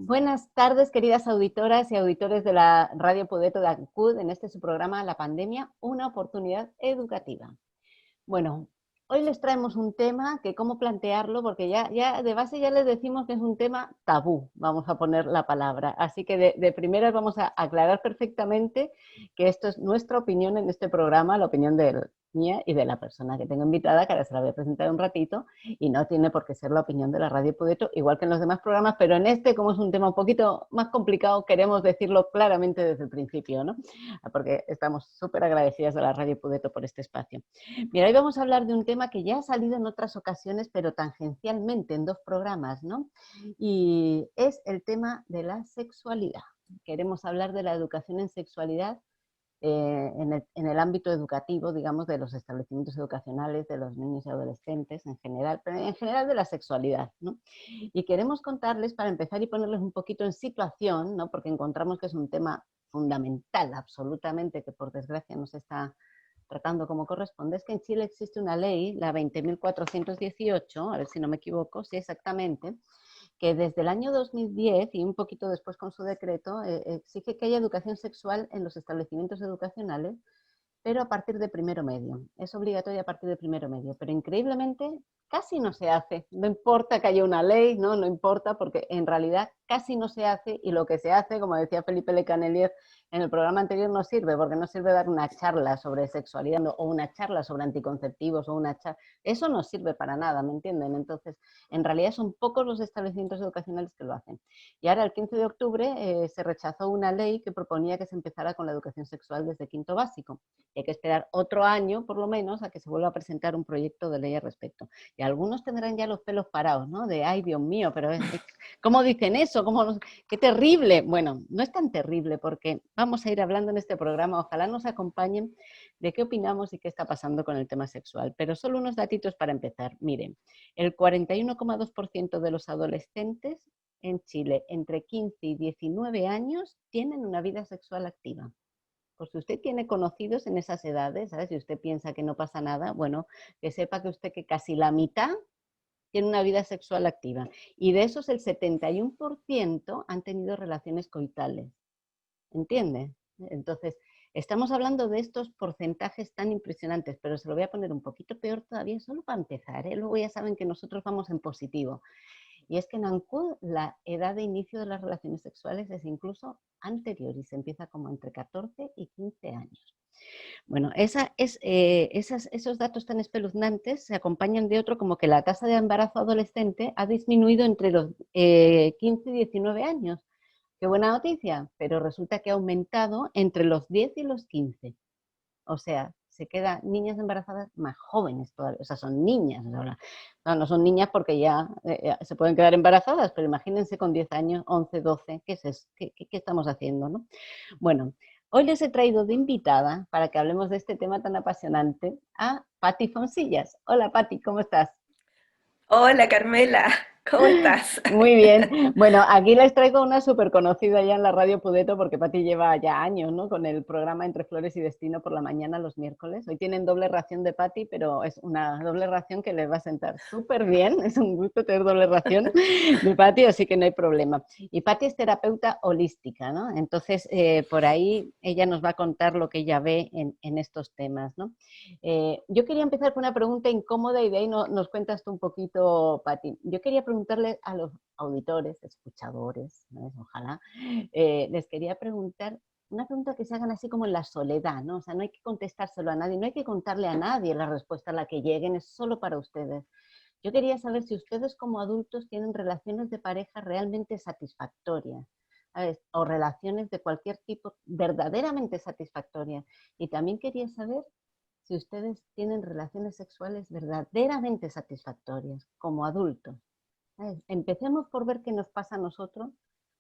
Buenas tardes, queridas auditoras y auditores de la Radio Pudeto de Ancud, en este su programa La Pandemia, una oportunidad educativa. Bueno, hoy les traemos un tema que cómo plantearlo, porque ya de base ya les decimos que es un tema tabú, vamos a poner la palabra. Así que de primeras vamos a aclarar perfectamente que esto es nuestra opinión en este programa, la opinión mía y de la persona que tengo invitada, que ahora se la voy a presentar un ratito, y no tiene por qué ser la opinión de la Radio Pudeto, igual que en los demás programas, pero en este, como es un tema un poquito más complicado, queremos decirlo claramente desde el principio, ¿no? Porque estamos súper agradecidas a la Radio Pudeto por este espacio. Mira, hoy vamos a hablar de un tema que ya ha salido en otras ocasiones, pero tangencialmente en 2 programas, ¿no? Y es el tema de la sexualidad. Queremos hablar de la educación en sexualidad en el ámbito educativo, digamos, de los establecimientos educacionales, de los niños y adolescentes en general, pero en general de la sexualidad, ¿no? Y queremos contarles, para empezar y ponerles un poquito en situación, ¿no? Porque encontramos que es un tema fundamental, absolutamente, que por desgracia no se está tratando como corresponde, es que en Chile existe una ley, la 20.418, a ver si no me equivoco, sí, exactamente, que desde el año 2010 y un poquito después con su decreto exige que haya educación sexual en los establecimientos educacionales, pero a partir de primero medio. Es obligatorio a partir de primero medio, pero increíblemente casi no se hace. No importa que haya una ley, no importa, porque en realidad casi no se hace, y lo que se hace, como decía Felipe Le Canelier en el programa anterior, no sirve, porque no sirve dar una charla sobre sexualidad o una charla sobre anticonceptivos o una charla. Eso no sirve para nada, ¿me entienden? Entonces, en realidad son pocos los establecimientos educacionales que lo hacen. Y ahora, el 15 de octubre, se rechazó una ley que proponía que se empezara con la educación sexual desde quinto básico. Hay que esperar otro año, por lo menos, a que se vuelva a presentar un proyecto de ley al respecto. Y algunos tendrán ya los pelos parados, ¿no? De, ay, Dios mío, pero ¿cómo dicen eso? ¡Qué terrible! Bueno, no es tan terrible, porque vamos a ir hablando en este programa, ojalá nos acompañen, de qué opinamos y qué está pasando con el tema sexual. Pero solo unos datitos para empezar. Miren, el 41,2% de los adolescentes en Chile entre 15 y 19 años tienen una vida sexual activa. Pues si usted tiene conocidos en esas edades, ¿sabes? Si usted piensa que no pasa nada, bueno, que sepa que usted que casi la mitad tiene una vida sexual activa. Y de esos el 71% han tenido relaciones coitales. ¿Entiende? Entonces, estamos hablando de estos porcentajes tan impresionantes, pero se lo voy a poner un poquito peor todavía, solo para empezar, ¿eh? Luego ya saben que nosotros vamos en positivo. Y es que en Ancud la edad de inicio de las relaciones sexuales es incluso anterior y se empieza como entre 14 y 15 años. Bueno, esos datos tan espeluznantes se acompañan de otro, como que la tasa de embarazo adolescente ha disminuido entre los 15 y 19 años. Qué buena noticia, pero resulta que ha aumentado entre los 10 y los 15. O sea, se quedan niñas embarazadas más jóvenes todavía, o sea, son niñas. No son niñas porque ya se pueden quedar embarazadas, pero imagínense con 10 años, 11, 12, ¿qué es eso? ¿Qué estamos haciendo, no? Bueno, hoy les he traído de invitada, para que hablemos de este tema tan apasionante, a Patti Foncillas. Hola, Patti, ¿cómo estás? Hola Carmela, ¿cómo estás? Muy bien. Bueno, aquí les traigo una súper conocida ya en la Radio Pudeto, porque Pati lleva ya años, ¿no? Con el programa Entre Flores y Destino por la mañana los miércoles. Hoy tienen doble ración de Pati, pero es una doble ración que les va a sentar súper bien. Es un gusto tener doble ración de Pati, así que no hay problema. Y Pati es terapeuta holística, ¿no? Entonces, por ahí ella nos va a contar lo que ella ve en estos temas, ¿no? Yo quería empezar con una pregunta incómoda y de ahí nos cuentas tú un poquito, Pati. Yo quería preguntarle a los auditores, escuchadores, ¿no? Ojalá, les quería preguntar una pregunta que se hagan así como en la soledad, ¿no? O sea, no hay que contestárselo a nadie, no hay que contarle a nadie la respuesta a la que lleguen, es solo para ustedes. Yo quería saber si ustedes como adultos tienen relaciones de pareja realmente satisfactorias, ¿sabes? O relaciones de cualquier tipo verdaderamente satisfactorias. Y también quería saber si ustedes tienen relaciones sexuales verdaderamente satisfactorias como adultos. ¿Sabes? Empecemos por ver qué nos pasa a nosotros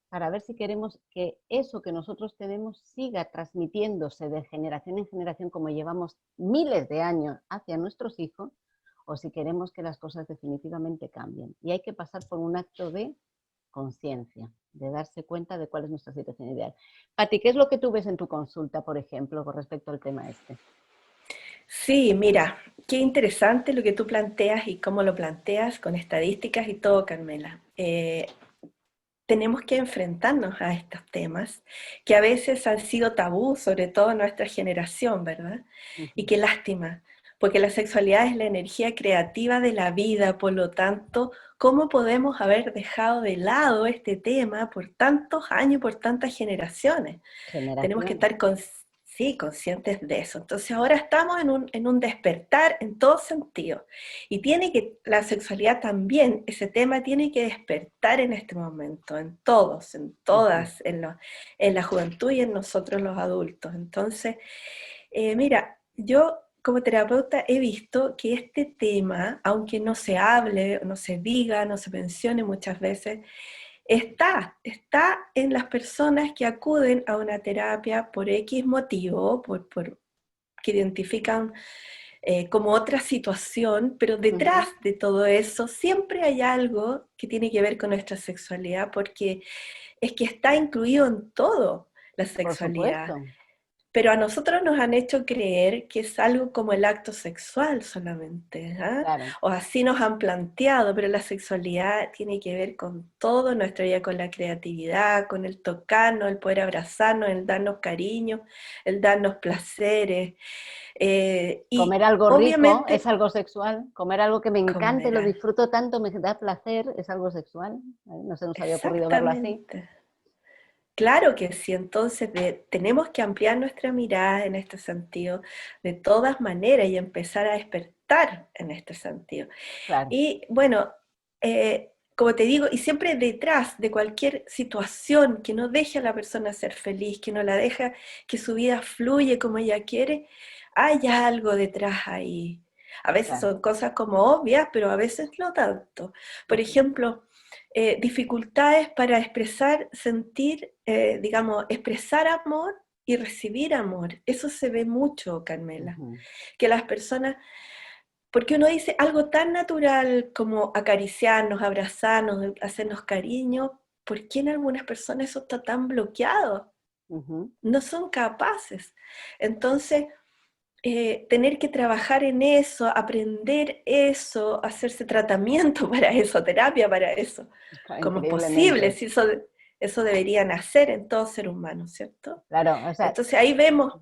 para ver si queremos que eso que nosotros tenemos siga transmitiéndose de generación en generación como llevamos miles de años hacia nuestros hijos, o si queremos que las cosas definitivamente cambien. Y hay que pasar por un acto de conciencia, de darse cuenta de cuál es nuestra situación ideal. Pati, ¿qué es lo que tú ves en tu consulta, por ejemplo, con respecto al tema este? Sí, mira, qué interesante lo que tú planteas y cómo lo planteas con estadísticas y todo, Carmela. tenemos que enfrentarnos a estos temas que a veces han sido tabú, sobre todo en nuestra generación, ¿verdad? Y Ujú. qué lástima, porque la sexualidad es la energía creativa de la vida, por lo tanto, ¿cómo podemos haber dejado de lado este tema por tantos años, por tantas generaciones? Tenemos que Generaciones. estar sí, conscientes de eso. Entonces ahora estamos en un despertar en todo sentido. Y la sexualidad también, ese tema tiene que despertar en este momento, en todos, en Ujú. todas, en la juventud y en nosotros los adultos. Entonces, mira, yo como terapeuta he visto que este tema, aunque no se hable, no se diga, no se mencione muchas veces, está en las personas que acuden a una terapia por X motivo, que identifican como otra situación, pero Ujú. detrás de todo eso siempre hay algo que tiene que ver con nuestra sexualidad, porque es que está incluido en todo la Por sexualidad. supuesto, Pero a nosotros nos han hecho creer que es algo como el acto sexual solamente, ¿ah? claro. O así nos han planteado, pero la sexualidad tiene que ver con todo nuestra vida, con la creatividad, con el tocarnos, el poder abrazarnos, el darnos cariño, el darnos placeres. Y Comer algo rico es obviamente algo sexual. Comer algo que me encante, comer lo algo. disfruto tanto, me da placer, es algo sexual. No se nos había ocurrido verlo así. Exactamente. Claro que sí, entonces tenemos que ampliar nuestra mirada en este sentido de todas maneras y empezar a despertar en este sentido. Claro. Y bueno, como te digo, y siempre detrás de cualquier situación que no deje a la persona ser feliz, que no la deja que su vida fluye como ella quiere, hay algo detrás ahí. A veces Claro. son cosas como obvias, pero a veces no tanto. Por Ujú. ejemplo, dificultades para expresar, sentir, digamos, expresar amor y recibir amor. Eso se ve mucho, Carmela, Ujú. que las personas, porque uno dice algo tan natural como acariciarnos, abrazarnos, hacernos cariño, ¿por qué en algunas personas eso está tan bloqueado? Ujú. No son capaces. Entonces, tener que trabajar en eso, aprender eso, hacerse tratamiento para eso, terapia para eso. ¿Cómo es posible? Increíblemente. Si eso debería nacer en todo ser humano, ¿cierto? Claro, o sea, Entonces ahí vemos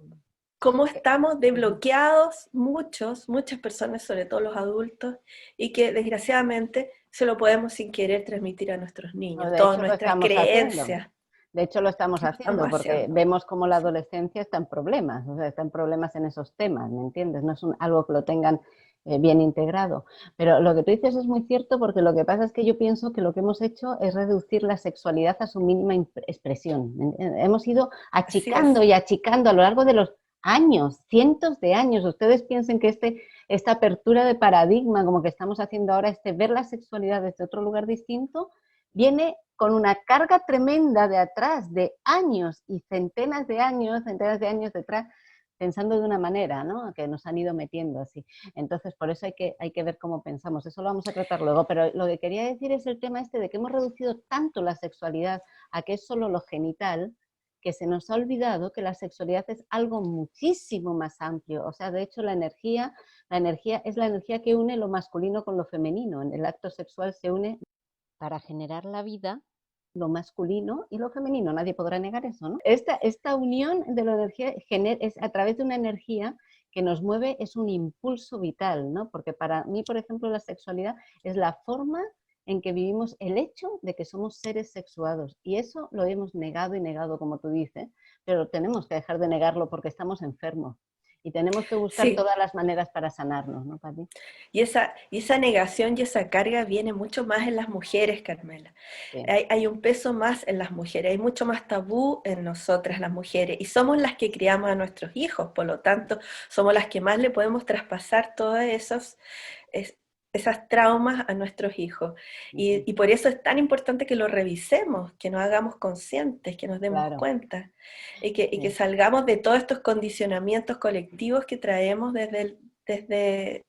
cómo que- estamos ujú. desbloqueados muchas personas, sobre todo los adultos, y que desgraciadamente se lo podemos sin querer transmitir a nuestros No, niños, de todas hecho lo nuestras estamos haciendo. creencias. De hecho lo estamos Lo estamos haciendo porque haciendo. vemos cómo la Sí. adolescencia está en problemas, o sea, está en problemas en esos temas, ¿me entiendes? No es algo que lo tengan bien integrado. Pero lo que tú dices es muy cierto porque lo que pasa es que yo pienso que lo que hemos hecho es reducir la sexualidad a su mínima expresión. Hemos ido Así achicando es. y achicando a lo largo de los años, cientos de años. Ustedes piensen que esta apertura de paradigma, como que estamos haciendo ahora, ver la sexualidad desde otro lugar distinto, viene con una carga tremenda de atrás, de años y centenas de años detrás, pensando de una manera, ¿no? Que nos han ido metiendo así. Entonces, por eso hay que ver cómo pensamos. Eso lo vamos a tratar luego. Pero lo que quería decir es el tema este de que hemos reducido tanto la sexualidad a que es solo lo genital, que se nos ha olvidado que la sexualidad es algo muchísimo más amplio. O sea, de hecho, la energía es la energía que une lo masculino con lo femenino. En el acto sexual se une para generar la vida lo masculino y lo femenino, nadie podrá negar eso, ¿no? Esta unión de la energía es a través de una energía que nos mueve, es un impulso vital, ¿no? Porque para mí, por ejemplo, la sexualidad es la forma en que vivimos el hecho de que somos seres sexuados. Y eso lo hemos negado y negado, como tú dices, pero tenemos que dejar de negarlo porque estamos enfermos. Y tenemos que buscar Sí, todas las maneras para sanarnos, ¿no, Pati? y esa negación y esa carga viene mucho más en las mujeres, Carmela. Sí. Hay un peso más en las mujeres, hay mucho más tabú en nosotras las mujeres, y somos las que criamos a nuestros hijos, por lo tanto, somos las que más le podemos traspasar todas es- esas traumas a nuestros hijos. Uh -huh. Y por eso es tan importante que lo revisemos, que nos hagamos conscientes, que nos demos Claro. cuenta, y que Sí. salgamos de todos estos condicionamientos colectivos que traemos desde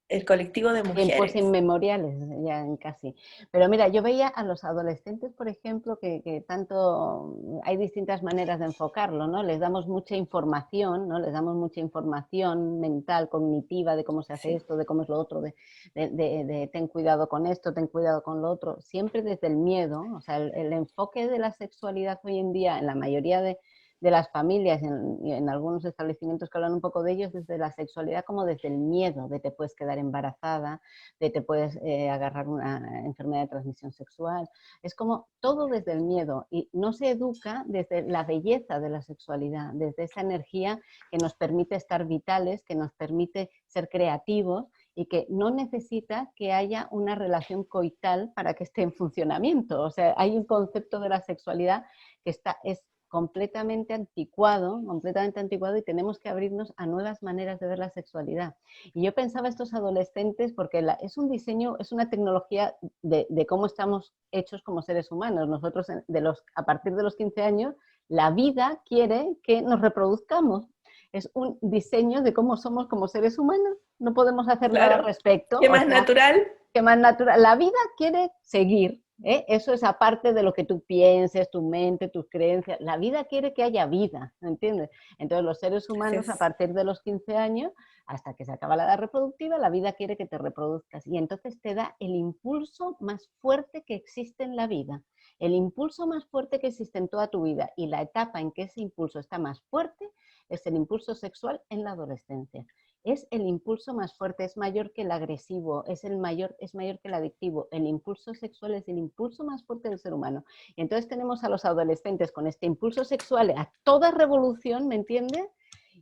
el colectivo de tiempos mujeres. inmemoriales, ya casi. Pero mira, yo veía a los adolescentes, por ejemplo, que tanto hay distintas maneras de enfocarlo, ¿no? Les damos mucha información, ¿no? Les damos mucha información mental, cognitiva, de cómo se hace Sí, esto, de cómo es lo otro, de ten cuidado con esto, ten cuidado con lo otro, siempre desde el miedo. O sea, el enfoque de la sexualidad hoy en día, en la mayoría de las familias y en algunos establecimientos que hablan un poco de ellos, desde la sexualidad como desde el miedo de te puedes quedar embarazada, de te puedes agarrar una enfermedad de transmisión sexual. Es como todo desde el miedo y no se educa desde la belleza de la sexualidad, desde esa energía que nos permite estar vitales, que nos permite ser creativos y que no necesita que haya una relación coital para que esté en funcionamiento. O sea, hay un concepto de la sexualidad que es completamente anticuado y tenemos que abrirnos a nuevas maneras de ver la sexualidad. Y yo pensaba estos adolescentes, porque es un diseño, es una tecnología de cómo estamos hechos como seres humanos. Nosotros a partir de los 15 años, la vida quiere que nos reproduzcamos. Es un diseño de cómo somos como seres humanos. No podemos hacer nada al claro. respecto. ¿Qué O más sea, natural? que más natural. La vida quiere seguir, ¿eh? Eso es aparte de lo que tú pienses, tu mente, tus creencias. La vida quiere que haya vida, ¿entiendes? Entonces los seres Así humanos a es. partir de los 15 años, hasta que se acaba la edad reproductiva, la vida quiere que te reproduzcas. Y entonces te da el impulso más fuerte que existe en la vida. El impulso más fuerte que existe en toda tu vida y la etapa en que ese impulso está más fuerte es el impulso sexual en la adolescencia. Es el impulso más fuerte, es mayor que el agresivo, es mayor que el adictivo. El impulso sexual es el impulso más fuerte del ser humano. Y entonces tenemos a los adolescentes con este impulso sexual a toda revolución, ¿me entiendes?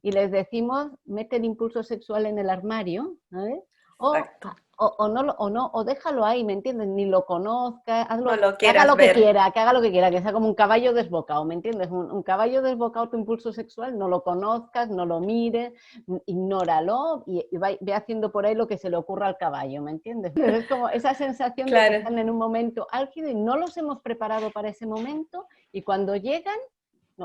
Y les decimos, mete el impulso sexual en el armario, ¿sabes? O, Exacto. o déjalo ahí, ¿me entiendes? Ni lo conozca, No hazlo, lo quieras ver. que haga lo que quiera, que sea como un caballo desbocado, ¿me entiendes? Un caballo desbocado, tu impulso sexual, no lo conozcas, no lo mires, ignóralo y ve haciendo por ahí lo que se le ocurra al caballo, ¿me entiendes? Es como esa sensación de que Claro. están en un momento álgido y no los hemos preparado para ese momento y cuando llegan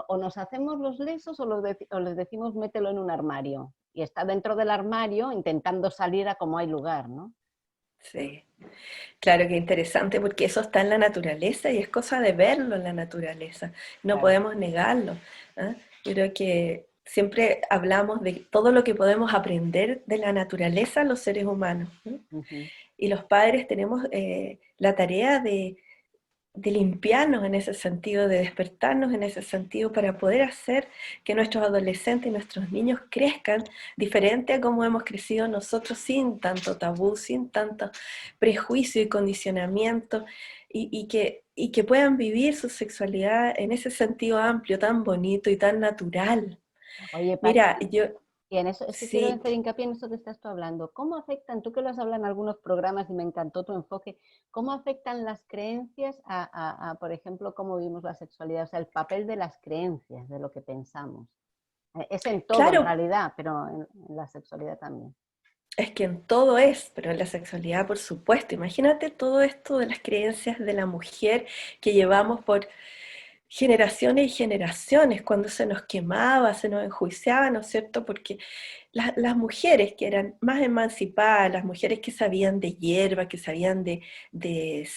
o nos hacemos los lesos o les decimos mételo en un armario y está dentro del armario intentando salir a como hay lugar, ¿no? Sí. Claro que interesante porque eso está en la naturaleza y es cosa de verlo en la naturaleza. No Claro. podemos negarlo. ¿Ah? Yo creo que siempre hablamos de todo lo que podemos aprender de la naturaleza los seres humanos. ¿No? Uh -huh. Y los padres tenemos la tarea de limpiarnos en ese sentido, de despertarnos en ese sentido para poder hacer que nuestros adolescentes y nuestros niños crezcan diferente a como hemos crecido nosotros, sin tanto tabú, sin tanto prejuicio y condicionamiento, y que puedan vivir su sexualidad en ese sentido amplio, tan bonito y tan natural. Oye, Mira, Paqui, yo y en eso es que quiero sí. hacer hincapié en eso que estás tú hablando. ¿Cómo afectan, tú que lo has hablado en algunos programas y me encantó tu enfoque, cómo afectan las creencias por ejemplo, cómo vivimos la sexualidad? O sea, el papel de las creencias, de lo que pensamos. Es en todo, en Claro, realidad, pero en la sexualidad también. es que en todo es, pero en la sexualidad, por supuesto. Imagínate todo esto de las creencias de la mujer que llevamos por generaciones y generaciones, cuando se nos quemaba, se nos enjuiciaba, ¿no es cierto? Porque las mujeres que eran más emancipadas, las mujeres que sabían de hierba, que sabían de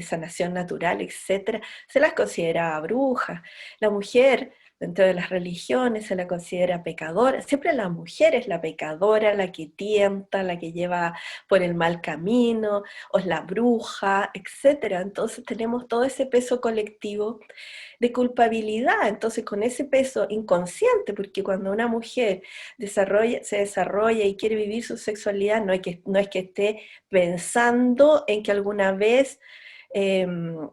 sanación natural, etcétera, se las consideraba brujas. La mujer, dentro de las religiones, se la considera pecadora. Siempre la mujer es la pecadora, la que tienta, la que lleva por el mal camino, o es la bruja, etcétera. Entonces tenemos todo ese peso colectivo de culpabilidad, entonces con ese peso inconsciente, porque cuando una mujer se desarrolla y quiere vivir su sexualidad, no es que esté pensando en que alguna vez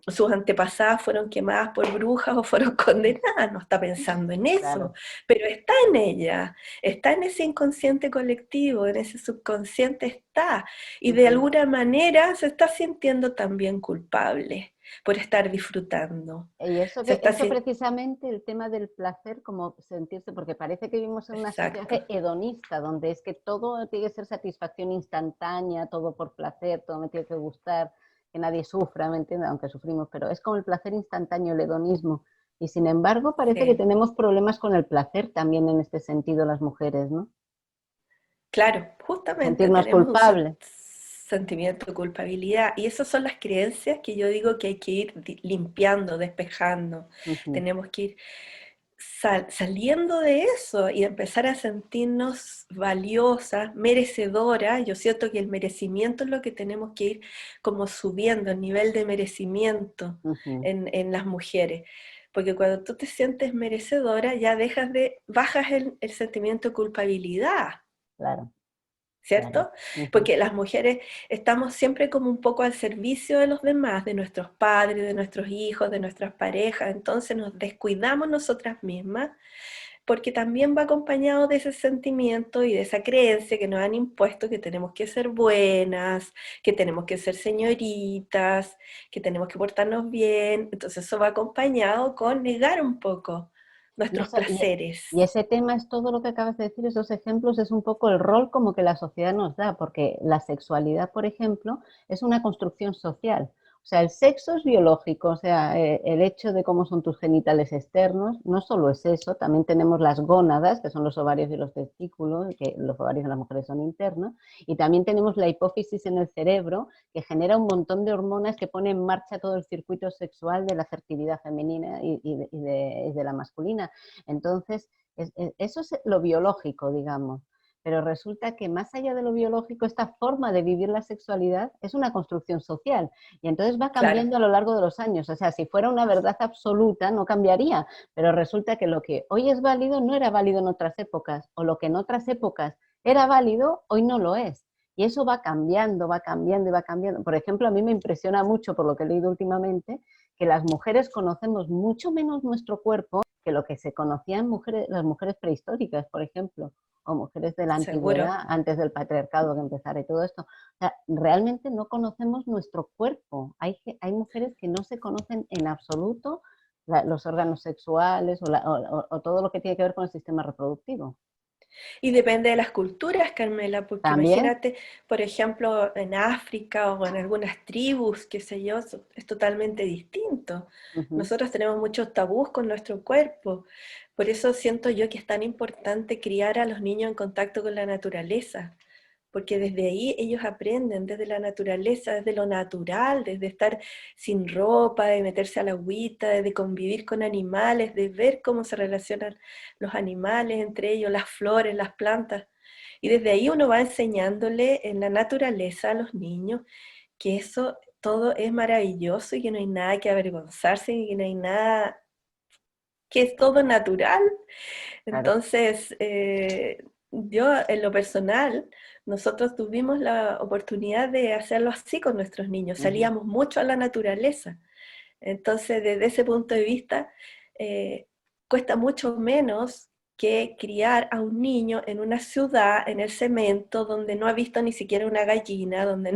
sus antepasadas fueron quemadas por brujas o fueron condenadas, no está pensando en eso, Claro. pero está en ella, está en ese inconsciente colectivo, en ese subconsciente está, y Uh de -huh. alguna manera se está sintiendo también culpable por estar disfrutando. Y eso, Se está eso sintiendo, precisamente el tema del placer, como sentirse, porque parece que vivimos en una sociedad exacto. hedonista, donde es que todo tiene que ser satisfacción instantánea, todo por placer, todo me tiene que gustar, que nadie sufra, ¿me entiendes? Aunque sufrimos, pero es como el placer instantáneo, el hedonismo. Y sin embargo, parece que Sí. tenemos problemas con el placer también en este sentido las mujeres, ¿no? Claro, justamente sentirnos tenemos un culpables. sentimiento de culpabilidad y esas son las creencias que yo digo que hay que ir limpiando, despejando. Ujú, Tenemos que ir saliendo de eso y empezar a sentirnos valiosas, merecedoras. Yo siento que el merecimiento es lo que tenemos que ir como subiendo, el nivel de merecimiento ujú, en las mujeres. Porque cuando tú te sientes merecedora, ya bajas el sentimiento de culpabilidad. claro, claro. ¿Cierto? Ujú. Porque las mujeres estamos siempre como un poco al servicio de los demás, de nuestros padres, de nuestros hijos, de nuestras parejas, entonces nos descuidamos nosotras mismas, porque también va acompañado de ese sentimiento y de esa creencia que nos han impuesto que tenemos que ser buenas, que tenemos que ser señoritas, que tenemos que portarnos bien, entonces eso va acompañado con negar un poco Y, nuestros eso, placeres. y ese tema es todo lo que acabas de decir, esos ejemplos es un poco el rol como que la sociedad nos da, porque la sexualidad, por ejemplo, es una construcción social. O sea, el sexo es biológico, o sea, el hecho de cómo son tus genitales externos, no solo es eso, también tenemos las gónadas, que son los ovarios y los testículos, que los ovarios de las mujeres son internos, y también tenemos la hipófisis en el cerebro, que genera un montón de hormonas que pone en marcha todo el circuito sexual de la fertilidad femenina y de la masculina. Entonces, eso es lo biológico, digamos. Pero resulta que más allá de lo biológico, esta forma de vivir la sexualidad es una construcción social y entonces va Claro. cambiando a lo largo de los años. O sea, si fuera una verdad absoluta, no cambiaría, pero resulta que lo que hoy es válido no era válido en otras épocas, o lo que en otras épocas era válido, hoy no lo es. Y eso va cambiando, va cambiando y va cambiando. Por ejemplo, a mí me impresiona mucho, por lo que he leído últimamente, que las mujeres conocemos mucho menos nuestro cuerpo que lo que se conocían mujeres, las mujeres prehistóricas, por ejemplo, o mujeres de la Seguro. antigüedad, antes del patriarcado que empezara y todo esto. O sea, realmente no conocemos nuestro cuerpo. Hay mujeres que no se conocen en absoluto los órganos sexuales o todo lo que tiene que ver con el sistema reproductivo. Y depende de las culturas, Carmela, porque También, imagínate, por ejemplo, en África o en algunas tribus, qué sé yo, es totalmente distinto. uh -huh, Nosotros tenemos muchos tabús con nuestro cuerpo. Por eso siento yo que es tan importante criar a los niños en contacto con la naturaleza, porque desde ahí ellos aprenden, desde la naturaleza, desde lo natural, desde estar sin ropa, de meterse a la agüita, de convivir con animales, de ver cómo se relacionan los animales entre ellos, las flores, las plantas. Y desde ahí uno va enseñándole en la naturaleza a los niños que eso todo es maravilloso y que no hay nada que avergonzarse y que no hay nada, que es todo natural. claro. Entonces, yo en lo personal, nosotros tuvimos la oportunidad de hacerlo así con nuestros niños, Uh -huh. salíamos mucho a la naturaleza. Entonces, desde ese punto de vista, eh, cuesta mucho menos que criar a un niño en una ciudad, en el cemento, donde no ha visto ni siquiera una gallina, donde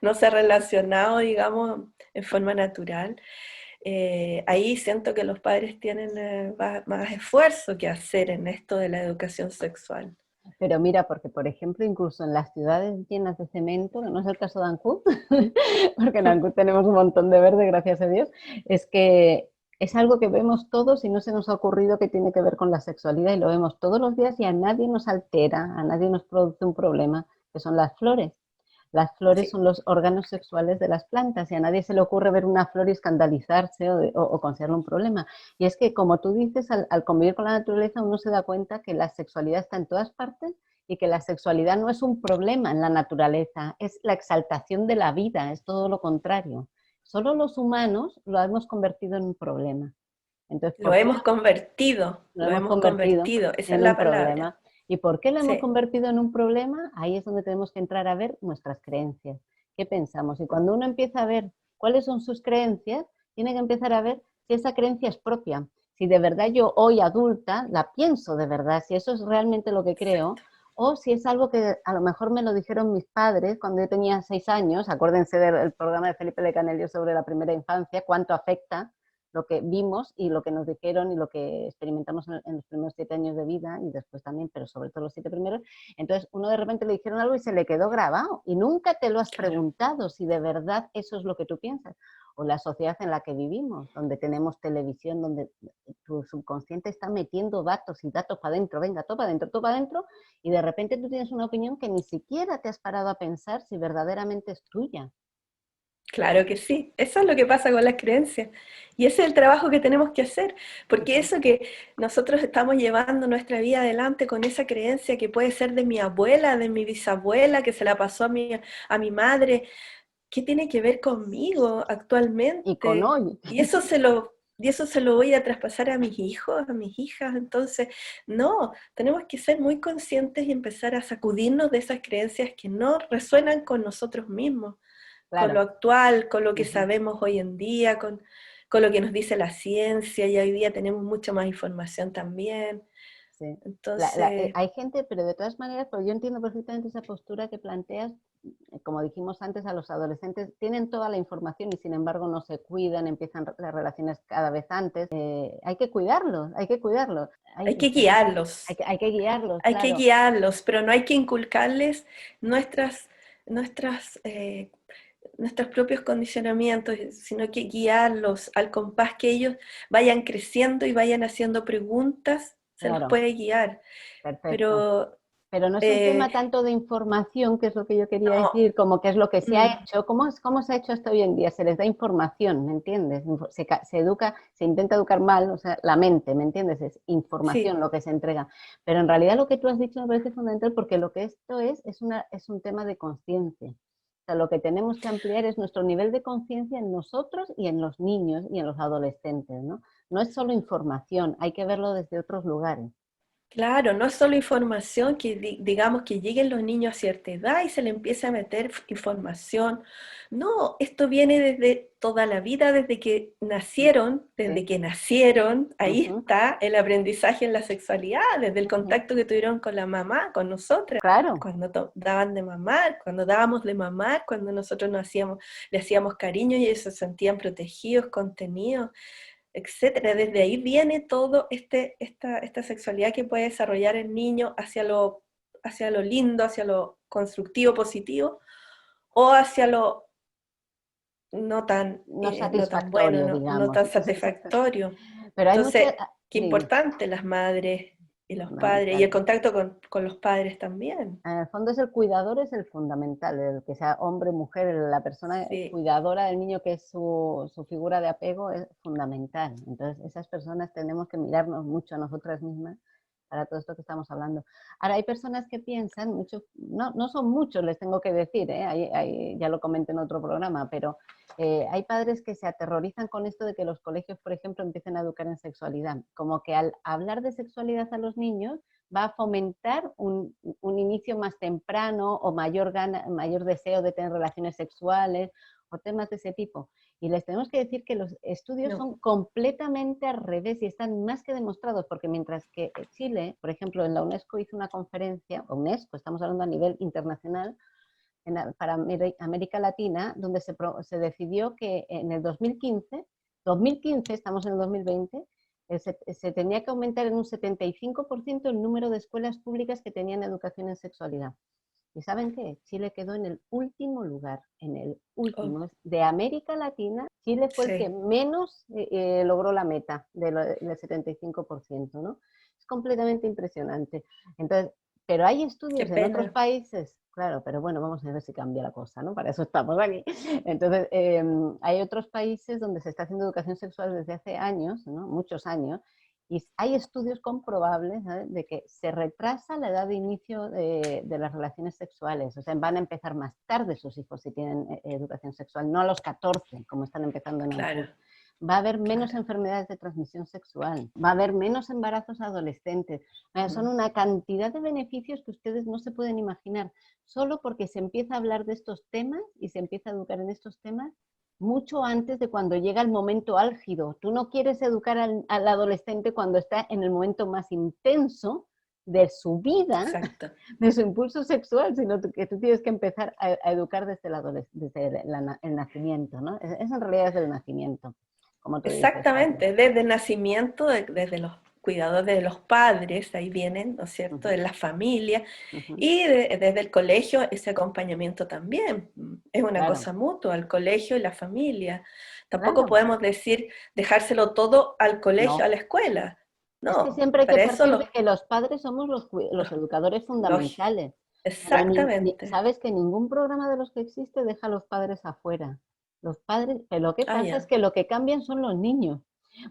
no se ha relacionado, digamos, en forma natural. Ahí siento que los padres tienen más esfuerzo que hacer en esto de la educación sexual. Pero mira, porque por ejemplo, incluso en las ciudades llenas de cemento, que no es el caso de Ancud, porque en Ancud tenemos un montón de verde, gracias a Dios, es que es algo que vemos todos y no se nos ha ocurrido que tiene que ver con la sexualidad y lo vemos todos los días y a nadie nos altera, a nadie nos produce un problema, que son las flores. Las flores Sí. son los órganos sexuales de las plantas y a nadie se le ocurre ver una flor y escandalizarse o considerarlo un problema. Y es que, como tú dices, al convivir con la naturaleza uno se da cuenta que la sexualidad está en todas partes y que la sexualidad no es un problema en la naturaleza, es la exaltación de la vida, es todo lo contrario. Solo los humanos lo hemos convertido en un problema. Entonces, Lo ¿por qué hemos convertido, lo lo hemos hemos convertido convertido, esa es en un la palabra. problema? ¿Y por qué lo hemos Sí, convertido en un problema? Ahí es donde tenemos que entrar a ver nuestras creencias. ¿Qué pensamos? Y cuando uno empieza a ver cuáles son sus creencias, tiene que empezar a ver si esa creencia es propia. Si de verdad yo hoy adulta la pienso de verdad, si eso es realmente lo que creo, o si es algo que a lo mejor me lo dijeron mis padres cuando yo tenía 6 años, acuérdense del programa de Felipe de Canelio sobre la primera infancia, cuánto afecta lo que vimos y lo que nos dijeron y lo que experimentamos en los primeros 7 años de vida y después también, pero sobre todo los 7 primeros. Entonces, uno de repente le dijeron algo y se le quedó grabado y nunca te lo has claro. preguntado si de verdad eso es lo que tú piensas. o la sociedad en la que vivimos, donde tenemos televisión, donde tu subconsciente está metiendo datos y datos para adentro, venga, todo para adentro, y de repente tú tienes una opinión que ni siquiera te has parado a pensar si verdaderamente es tuya. Claro que sí, eso es lo que pasa con las creencias. Y ese es el trabajo que tenemos que hacer, porque Ujú. eso que nosotros estamos llevando nuestra vida adelante con esa creencia que puede ser de mi abuela, de mi bisabuela, que se la pasó a mi madre, ¿qué tiene que ver conmigo Y con actualmente? hoy. Y eso se lo voy a traspasar a mis hijos, a mis hijas. Entonces, no, tenemos que ser muy conscientes y empezar a sacudirnos de esas creencias que no resuenan con nosotros mismos, con lo Claro. actual, con lo que Ujú. sabemos hoy en día, con lo que nos dice la ciencia, y hoy día tenemos mucha más información también. Sí. Entonces, Hay gente, pero de todas maneras, pues yo entiendo perfectamente esa postura que planteas. Como dijimos antes, a los adolescentes tienen toda la información y sin embargo no se cuidan, empiezan las relaciones cada vez antes. Hay que cuidarlos, hay que cuidarlos. hay que Pues, guiarlos. hay que guiarlos, Hay que claro. guiarlos, pero no hay que inculcarles nuestras, nuestras, eh, nuestros propios condicionamientos, sino que guiarlos al compás que ellos vayan creciendo y vayan haciendo preguntas, se los Claro, puede guiar. perfecto. Pero Pero no es un eh, tema tanto de información, que es lo que yo quería no, decir, como que es lo que se ha mm, hecho. ¿Cómo se ha hecho esto hoy en día? Se les da información, ¿me entiendes? Se educa, se intenta educar mal, o sea, la mente, ¿me entiendes? Es información sí, lo que se entrega. Pero en realidad lo que tú has dicho me parece fundamental porque lo que esto es un tema de conciencia. O sea, lo que tenemos que ampliar es nuestro nivel de conciencia en nosotros y en los niños y en los adolescentes, ¿no? No es solo información, hay que verlo desde otros lugares. claro, no es solo información que digamos que lleguen los niños a cierta edad y se le empiece a meter información. No, esto viene desde toda la vida, desde Sí. que nacieron, ahí Ujú, está el aprendizaje en la sexualidad, desde el ujú. contacto que tuvieron con la mamá, con nosotras, Claro, cuando daban de mamar, cuando dábamos de mamar, cuando nosotros le hacíamos cariño y ellos se sentían protegidos, contenidos, etcétera. Desde ahí viene todo esta sexualidad que puede desarrollar el niño hacia lo lindo, hacia lo constructivo, positivo, o hacia lo no no tan bueno, satisfactorio, no digamos. tan satisfactorio. Pero hay muchas... Entonces, qué Dime, importante las madres y los padres, y fundamental. el contacto con los padres también. En el fondo es el cuidador, es el fundamental, el que sea hombre, mujer, la persona Sí, cuidadora del niño que es su figura de apego es fundamental. Entonces, esas personas tenemos que mirarnos mucho a nosotras mismas para todo esto que estamos hablando. Ahora, hay personas que piensan, no son muchos, les tengo que decir, ya lo comenté en otro programa, pero hay padres que se aterrorizan con esto de que los colegios, por ejemplo, empiecen a educar en sexualidad, como que al hablar de sexualidad a los niños va a fomentar un inicio más temprano o mayor deseo de tener relaciones sexuales o temas de ese tipo. Y les tenemos que decir que los estudios no, son completamente al revés y están más que demostrados, porque mientras que Chile, por ejemplo, en la UNESCO hizo una conferencia, UNESCO, estamos hablando a nivel internacional, para América Latina, donde se decidió que en el 2015, estamos en el 2020, se tenía que aumentar en un 75% el número de escuelas públicas que tenían educación en sexualidad. ¿Y saben qué? Chile quedó en el último lugar, en el oh, último. De América Latina, Chile fue el que sí, menos logró la meta del 75%, ¿no? Es completamente impresionante. Entonces, pero hay qué estudios en otros pena. países, claro, pero bueno, vamos a ver si cambia la cosa, ¿no? Para eso estamos aquí. Entonces, hay otros países donde se está haciendo educación sexual desde hace años, ¿no? Muchos años, y hay estudios comprobables, ¿sabes?, de que se retrasa la edad de inicio de las relaciones sexuales. O sea, van a empezar más tarde sus hijos si tienen educación sexual, no a los 14, como están empezando en Claro, ANCUD. Va a haber menos claro. enfermedades de transmisión sexual, va a haber menos embarazos adolescentes. Son Mm. una cantidad de beneficios que ustedes no se pueden imaginar, solo porque se empieza a hablar de estos temas y se empieza a educar en estos temas mucho antes de cuando llega el momento álgido. Tú no quieres educar al adolescente cuando está en el momento más intenso de su vida, Exacto. de su impulso sexual, sino que tú tienes que empezar a educar desde el nacimiento, ¿no? Es en realidad desde el nacimiento, como tú dices, Carlos. Exactamente, desde el nacimiento, desde los cuidado de los padres, ahí vienen, ¿no es cierto?, de la familia, ujú, y desde el colegio ese acompañamiento también. Es una claro, cosa mutua, el colegio y la familia. Tampoco claro. podemos decir dejárselo todo al colegio, a No, la escuela. es que No, siempre hay que para eso partir de que los padres somos los educadores los fundamentales. Pero exactamente. sabes que ningún programa de los que existe deja a los padres afuera. Los padres, pero lo que Ah, pasa es ya. que lo que cambian son los niños.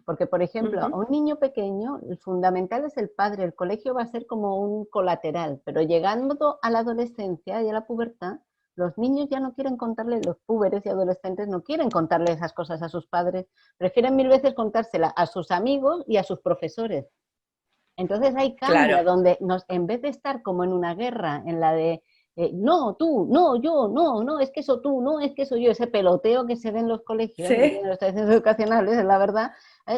Porque, por ejemplo, a Ujú. un niño pequeño, el fundamental es el padre, el colegio va a ser como un colateral, pero llegando a la adolescencia y a la pubertad, los niños ya no quieren contarle, los púberes y adolescentes no quieren contarle esas cosas a sus padres, prefieren mil veces contársela a sus amigos y a sus profesores. Entonces ahí cambia, Claro, donde en vez de estar como en una guerra, en la de no, tú, no, yo, no, no, es que eso tú, no, es que eso yo, ese peloteo que se ve en los colegios, en sí. los estaciones educacionales, la verdad,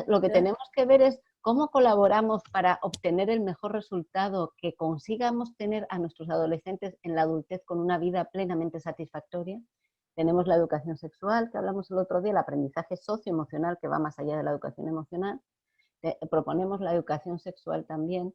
lo que ¿Ya? tenemos que ver es cómo colaboramos para obtener el mejor resultado, que consigamos tener a nuestros adolescentes en la adultez con una vida plenamente satisfactoria. Tenemos la educación sexual, que hablamos el otro día, el aprendizaje socioemocional, que va más allá de la educación emocional. Proponemos la educación sexual también.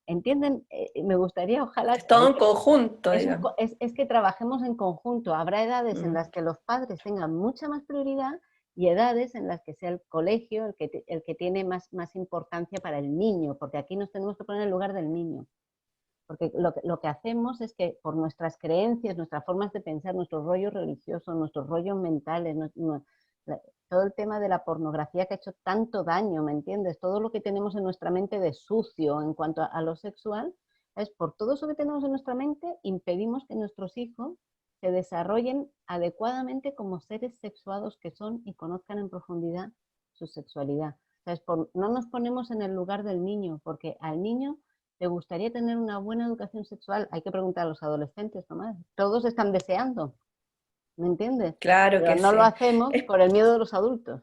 ¿Entienden? Me gustaría, ojalá, Es todo un conjunto, digamos. es que trabajemos en conjunto. Habrá edades en Mm. las que los padres tengan mucha más prioridad y edades en las que sea el colegio el que tiene más importancia para el niño, porque aquí nos tenemos que poner en el lugar del niño. Porque lo que hacemos es que por nuestras creencias, nuestras formas de pensar, nuestros rollos religiosos, nuestros rollos mentales, todo el tema de la pornografía que ha hecho tanto daño, ¿me entiendes? Todo lo que tenemos en nuestra mente de sucio en cuanto a lo sexual, es por todo eso que tenemos en nuestra mente, impedimos que nuestros hijos se desarrollen adecuadamente como seres sexuados que son y conozcan en profundidad su sexualidad. No nos ponemos en el lugar del niño, porque al niño ¿te gustaría tener una buena educación sexual? Hay que preguntar a los adolescentes, Tomás. Todos están deseando, ¿me entiendes? Claro Pero que no lo sí. hacemos Es, por el miedo de los adultos.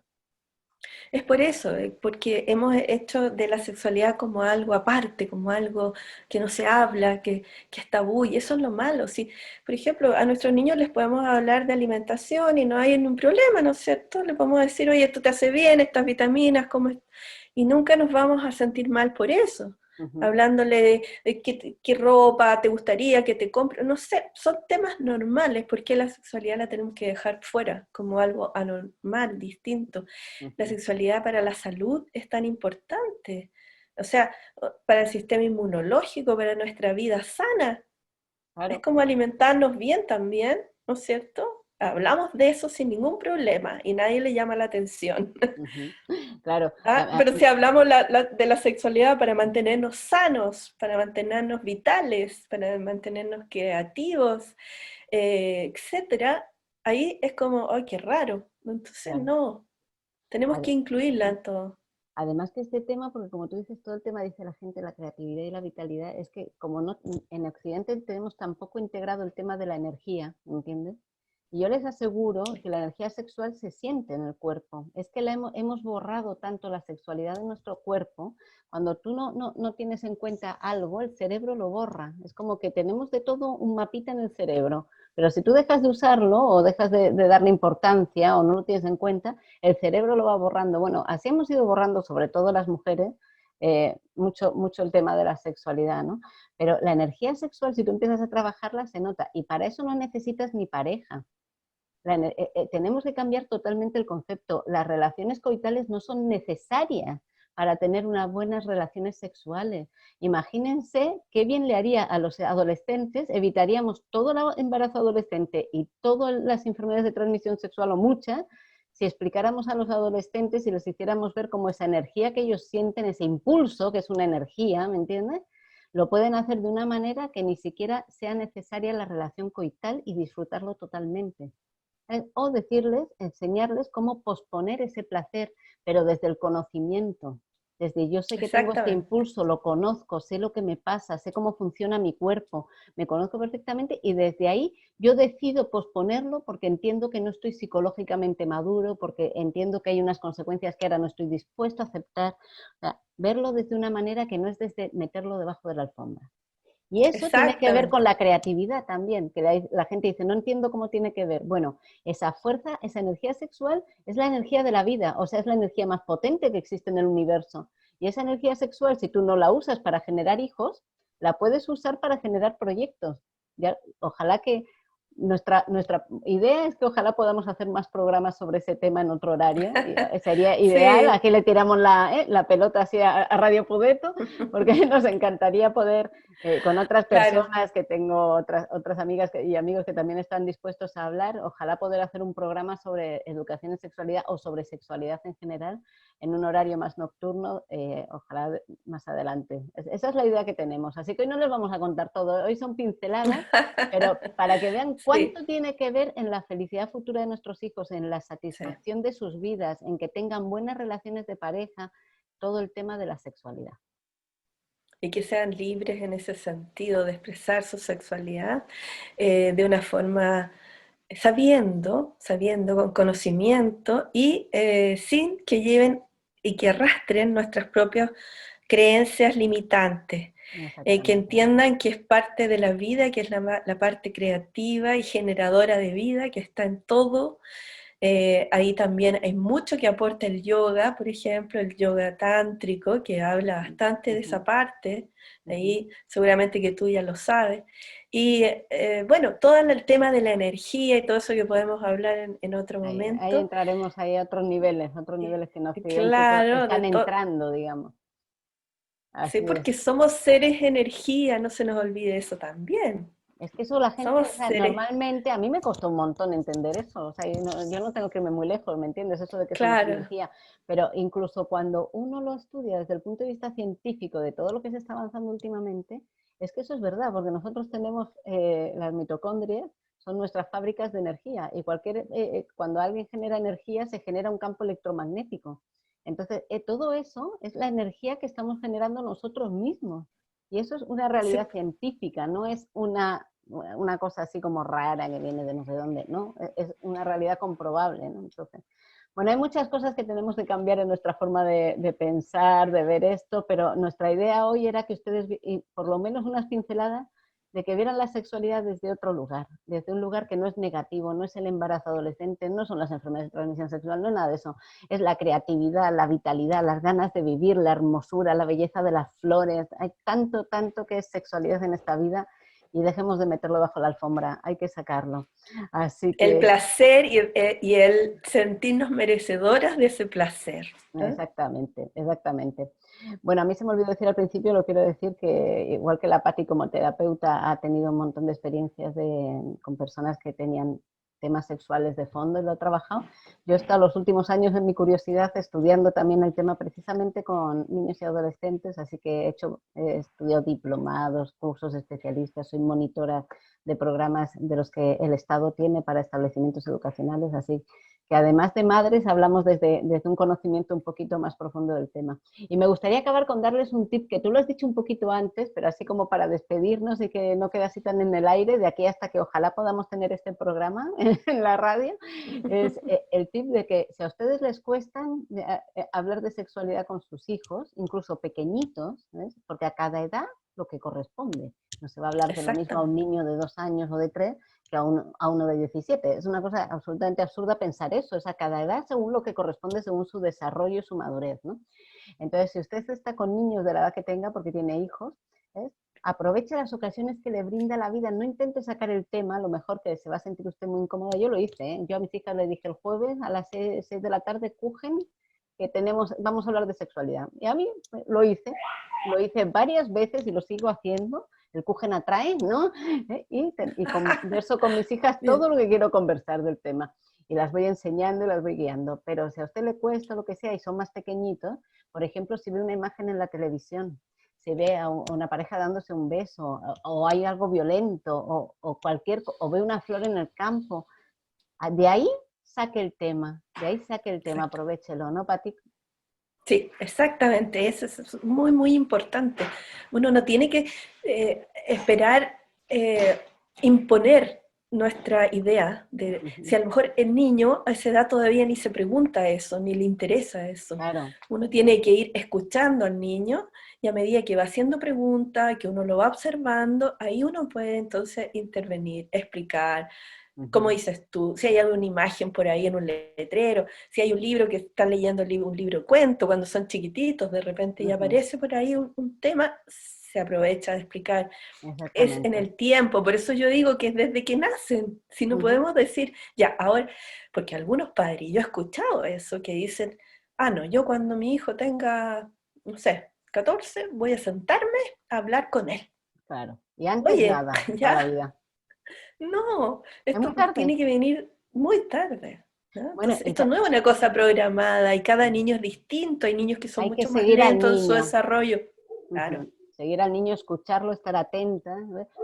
es por eso, porque hemos hecho de la sexualidad como algo aparte, como algo que no se habla, que es tabú, y eso es lo malo. Si, por ejemplo, a nuestros niños les podemos hablar de alimentación y no hay ningún problema, ¿no es cierto? Le podemos decir, oye, esto te hace bien, estas vitaminas, y nunca nos vamos a sentir mal por eso. Ujú, Hablándole de qué ropa te gustaría que te compre, no sé, son temas normales, porque la sexualidad la tenemos que dejar fuera como algo anormal, distinto. La ujú. sexualidad para la salud es tan importante, o sea, para el sistema inmunológico, para nuestra vida sana, es Claro. como alimentarnos bien también, ¿no es cierto? Hablamos de eso sin ningún problema y nadie le llama la atención. Ujú. Claro. Ah, pero si hablamos de la sexualidad para mantenernos sanos, para mantenernos vitales, para mantenernos creativos, etcétera, ahí es como, ¡ay, qué raro! Entonces, Claro. no, tenemos que Ade- incluirla en todo. Además que este tema, porque como tú dices, todo el tema dice la gente, la creatividad y la vitalidad, es que como no, en Occidente tenemos tan poco integrado el tema de la energía, ¿entiendes? Y yo les aseguro que la energía sexual se siente en el cuerpo. Es que hemos borrado tanto la sexualidad de nuestro cuerpo. Cuando tú no tienes en cuenta algo, el cerebro lo borra. Es como que tenemos de todo un mapita en el cerebro. Pero si tú dejas de usarlo o dejas de darle importancia o no lo tienes en cuenta, el cerebro lo va borrando. Bueno, así hemos ido borrando, sobre todo las mujeres, mucho el tema de la sexualidad, ¿no? Pero la energía sexual, si tú empiezas a trabajarla, se nota. Y para eso no necesitas ni pareja. Tenemos que cambiar totalmente el concepto. Las relaciones coitales no son necesarias para tener unas buenas relaciones sexuales. Imagínense qué bien le haría a los adolescentes, evitaríamos todo el embarazo adolescente y todas las enfermedades de transmisión sexual o muchas, si explicáramos a los adolescentes y les hiciéramos ver cómo esa energía que ellos sienten, ese impulso, que es una energía, ¿me entiendes? Lo pueden hacer de una manera que ni siquiera sea necesaria la relación coital y disfrutarlo totalmente. O decirles, enseñarles cómo posponer ese placer, pero desde el conocimiento, desde yo sé que tengo este Exactamente. impulso, lo conozco, sé lo que me pasa, sé cómo funciona mi cuerpo, me conozco perfectamente y desde ahí yo decido posponerlo porque entiendo que no estoy psicológicamente maduro, porque entiendo que hay unas consecuencias que ahora no estoy dispuesto a aceptar. O sea, verlo desde una manera que no es desde meterlo debajo de la alfombra. Y eso tiene que ver con Exactamente. la creatividad también, que la gente dice, no entiendo cómo tiene que ver. Bueno, esa fuerza, esa energía sexual es la energía de la vida, o sea, es la energía más potente que existe en el universo. Y esa energía sexual, si tú no la usas para generar hijos, la puedes usar para generar proyectos. Ya, ojalá que nuestra idea es que ojalá podamos hacer más programas sobre ese tema en otro horario. Sería ideal. Sí. Aquí le tiramos la pelota así a Radio Pudeto, porque nos encantaría poder, con otras Claro. personas que tengo, otras amigas y amigos que también están dispuestos a hablar, ojalá poder hacer un programa sobre educación en sexualidad o sobre sexualidad en general en un horario más nocturno, ojalá más adelante. Esa es la idea que tenemos. Así que hoy no les vamos a contar todo, hoy son pinceladas, pero para que vean Sí, cuánto tiene que ver en la felicidad futura de nuestros hijos, en la sí. satisfacción de sus vidas, en que tengan buenas relaciones de pareja, todo el tema de la sexualidad. Y que sean libres en ese sentido de expresar su sexualidad de una forma sabiendo, con conocimiento y sin que lleven y que arrastren nuestras propias creencias limitantes, que Exactamente. entiendan que es parte de la vida, que es la parte creativa y generadora de vida, que está en todo. Ahí también hay mucho que aporta el yoga, por ejemplo, el yoga tántrico, que habla bastante de esa parte, ahí seguramente que tú ya lo sabes. Y bueno, todo el tema de la energía y todo eso que podemos hablar en otro Ahí momento. entraremos ahí a otros niveles que en Occidente Claro, están entrando, digamos. sí, Así es. porque somos seres energía, no se nos olvide eso también. Es que eso la gente, Somos o sea, seres, normalmente, a mí me costó un montón entender eso, o sea, yo no tengo que irme muy lejos, ¿me entiendes? Eso de que somos claro, energía, pero incluso cuando uno lo estudia desde el punto de vista científico de todo lo que se está avanzando últimamente, es que eso es verdad, porque nosotros tenemos las mitocondrias, son nuestras fábricas de energía, y cuando alguien genera energía, se genera un campo electromagnético. Entonces, todo eso es la energía que estamos generando nosotros mismos. Y eso es una sí, realidad científica, no es una cosa así como rara que viene de no sé dónde, ¿no? Es una realidad comprobable, ¿no? Entonces, bueno, hay muchas cosas que tenemos que cambiar en nuestra forma de pensar, de ver esto, pero nuestra idea hoy era que ustedes, por lo menos unas pinceladas, de que vieran la sexualidad desde otro lugar, desde un lugar que no es negativo, no es el embarazo adolescente, no son las enfermedades de transmisión sexual, no es nada de eso, es la creatividad, la vitalidad, las ganas de vivir, la hermosura, la belleza de las flores, hay tanto, tanto que es sexualidad en esta vida y dejemos de meterlo bajo la alfombra, hay que sacarlo. Así el que placer y el sentirnos merecedoras de ese placer. ¿Eh? exactamente, exactamente. Bueno, a mí se me olvidó decir al principio, lo quiero decir que igual que la Patti como terapeuta ha tenido un montón de experiencias con personas que tenían temas sexuales de fondo y lo ha trabajado. Yo he estado los últimos años en mi curiosidad estudiando también el tema precisamente con niños y adolescentes, así que he estudiado diplomados, cursos especialistas, soy monitora de programas de los que el Estado tiene para establecimientos educacionales, así que además de madres hablamos desde un conocimiento un poquito más profundo del tema. Y me gustaría acabar con darles un tip que tú lo has dicho un poquito antes, pero así como para despedirnos y que no quede así tan en el aire, de aquí hasta que ojalá podamos tener este programa en la radio, es el tip de que si a ustedes les cuesta hablar de sexualidad con sus hijos, incluso pequeñitos, ¿ves? Porque a cada edad lo que corresponde. No se va a hablar de lo mismo a un Exactamente. niño de 2 años o de 3 que a uno de 17. Es una cosa absolutamente absurda pensar eso, es a cada edad según lo que corresponde, según su desarrollo y su madurez, ¿no? Entonces, si usted está con niños de la edad que tenga, porque tiene hijos, ¿ves? Aproveche las ocasiones que le brinda la vida, no intente sacar el tema, a lo mejor que se va a sentir usted muy incómoda. Yo lo hice, ¿eh? Yo a mis hijas le dije el jueves a las 6 de la tarde, Kuchen, que vamos a hablar de sexualidad. Y a mí lo hice varias veces y lo sigo haciendo. El Kuchen atrae, ¿no? Y converso con mis hijas Bien. todo lo que quiero conversar del tema. Y las voy enseñando y las voy guiando. Pero si a usted le cuesta lo que sea y son más pequeñitos, por ejemplo, si ve una imagen en la televisión, si ve a una pareja dándose un beso, o hay algo violento, o ve una flor en el campo, de ahí saque el tema, Exacto. aprovéchelo, ¿no, Pati? Sí, exactamente, eso es muy, muy importante. Uno no tiene que esperar imponer nuestra idea de si a lo mejor el niño a esa edad todavía ni se pregunta eso, ni le interesa eso. Claro, Uno tiene que ir escuchando al niño y a medida que va haciendo preguntas, que uno lo va observando, ahí uno puede entonces intervenir, explicar, como dices tú, si hay alguna imagen por ahí en un letrero, si hay un libro que están leyendo un libro de cuento cuando son chiquititos, de repente y aparece por ahí un tema, se aprovecha de explicar. Es en Exactamente. el tiempo, por eso yo digo que es desde que nacen, si no podemos decir, ya, ahora, porque algunos padres, y yo he escuchado eso, que dicen, ah, no, yo cuando mi hijo tenga, no sé, 14, voy a sentarme a hablar con él. Claro. Y antes Oye, nada, toda la ya, vida. no, Es muy esto tarde. tiene que venir muy tarde, ¿no? Bueno, Entonces, esto no es una cosa programada y cada niño es distinto, hay niños que son hay que mucho más seguir al lentos en su niño. desarrollo. Claro, Seguir al niño, escucharlo, estar atenta,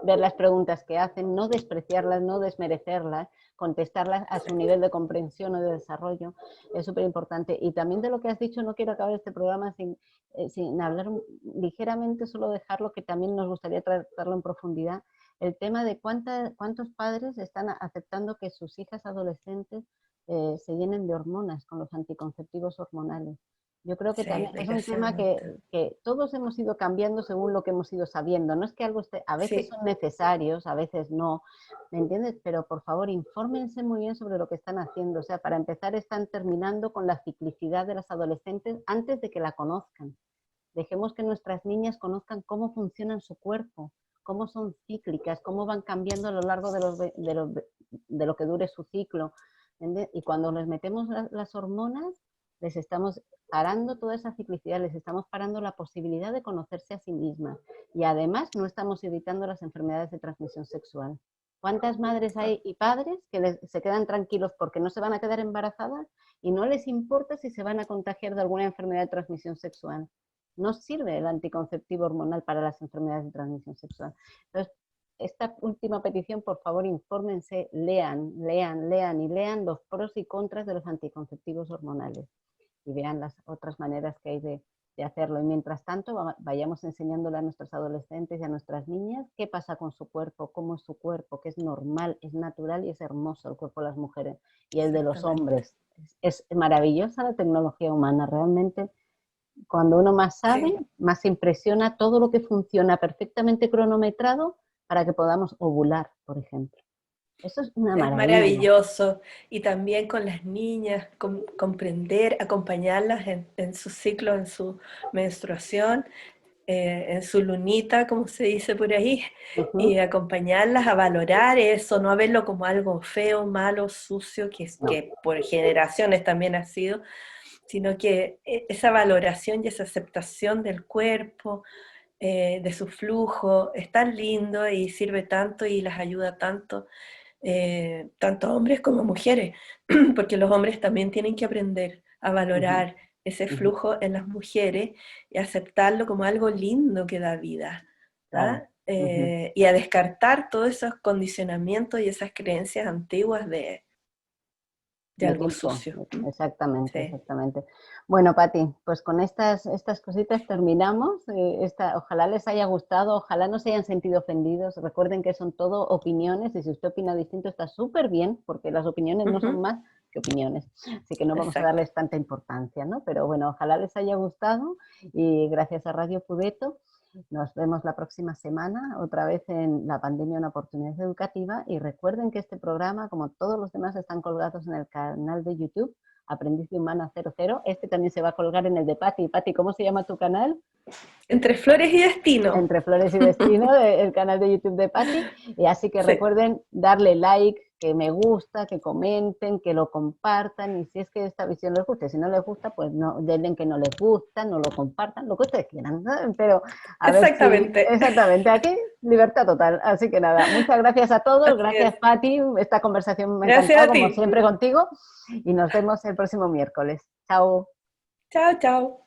ver las preguntas que hacen, no despreciarlas, no desmerecerlas, contestarlas a su nivel de comprensión o de desarrollo, es súper importante. Y también de lo que has dicho, no quiero acabar este programa sin hablar ligeramente, solo dejarlo, que también nos gustaría tratarlo en profundidad, el tema de cuántos padres están aceptando que sus hijas adolescentes se llenen de hormonas con los anticonceptivos hormonales. Yo creo que sí, también es un tema desgraciadamente. que todos hemos ido cambiando según lo que hemos ido sabiendo. No es que algo esté, a veces Sí, son necesarios, a veces no, ¿me entiendes? Pero por favor, infórmense muy bien sobre lo que están haciendo. O sea, para empezar, están terminando con la ciclicidad de las adolescentes antes de que la conozcan. Dejemos que nuestras niñas conozcan cómo funcionan su cuerpo, cómo son cíclicas, cómo van cambiando a lo largo de lo que dure su ciclo. ¿Entiendes? Y cuando les metemos las hormonas, les estamos parando toda esa ciclicidad, les estamos parando la posibilidad de conocerse a sí mismas. Y además no estamos evitando las enfermedades de transmisión sexual. ¿Cuántas madres hay y padres que se quedan tranquilos porque no se van a quedar embarazadas y no les importa si se van a contagiar de alguna enfermedad de transmisión sexual? No sirve el anticonceptivo hormonal para las enfermedades de transmisión sexual. Entonces, esta última petición, por favor, infórmense, lean y lean los pros y contras de los anticonceptivos hormonales y vean las otras maneras que hay de hacerlo. Y mientras tanto, vayamos enseñándole a nuestros adolescentes y a nuestras niñas qué pasa con su cuerpo, cómo es su cuerpo, que es normal, es natural y es hermoso el cuerpo de las mujeres y el de los exactamente. hombres. Es maravillosa la tecnología humana, realmente. Cuando uno más sabe, Sí, más impresiona todo lo que funciona perfectamente cronometrado para que podamos ovular, por ejemplo. Eso es una es maravilla. maravilloso. Y también con las niñas, comprender, acompañarlas en su ciclo, en su menstruación, en su lunita, como se dice por ahí, y acompañarlas a valorar eso, no a verlo como algo feo, malo, sucio, No. que por generaciones también ha sido, sino que esa valoración y esa aceptación del cuerpo, de su flujo, es tan lindo y sirve tanto y las ayuda tanto, tanto hombres como mujeres, porque los hombres también tienen que aprender a Ujú, valorar ese ujú, flujo en las mujeres y aceptarlo como algo lindo que da vida, claro. ¿ah? Ujú. Y a descartar todos esos condicionamientos y esas creencias antiguas de De algo tiempo, sucio. exactamente, Sí. exactamente. Bueno, Pati, pues con estas cositas terminamos. Ojalá les haya gustado, ojalá no se hayan sentido ofendidos. Recuerden que son todo opiniones y si usted opina distinto está súper bien, porque las opiniones no son Ujú, más que opiniones. Así que no vamos a exacto. darles tanta importancia, ¿no? Pero bueno, ojalá les haya gustado y gracias a Radio Pubeto. Nos vemos la próxima semana, otra vez en La pandemia, una oportunidad educativa. Y recuerden que este programa, como todos los demás, están colgados en el canal de YouTube, Aprendiz de Humana 00. Este también se va a colgar en el de Pati. Pati, ¿cómo se llama tu canal? Entre flores y destino. Entre Flores y Destino, el canal de YouTube de Patti. Y así que Sí, recuerden darle like, que me gusta, que comenten, que lo compartan. Y si es que esta visión les gusta, si no les gusta, pues no, denle que no les gusta, no lo compartan, lo que ustedes quieran, ¿saben? Pero a ver si, exactamente. exactamente, aquí libertad total. Así que nada, muchas gracias a todos, Así gracias es. Patti, esta conversación me ha Gracias encantado, a como ti. siempre contigo, y nos vemos el próximo miércoles. Chao. Chao, chao.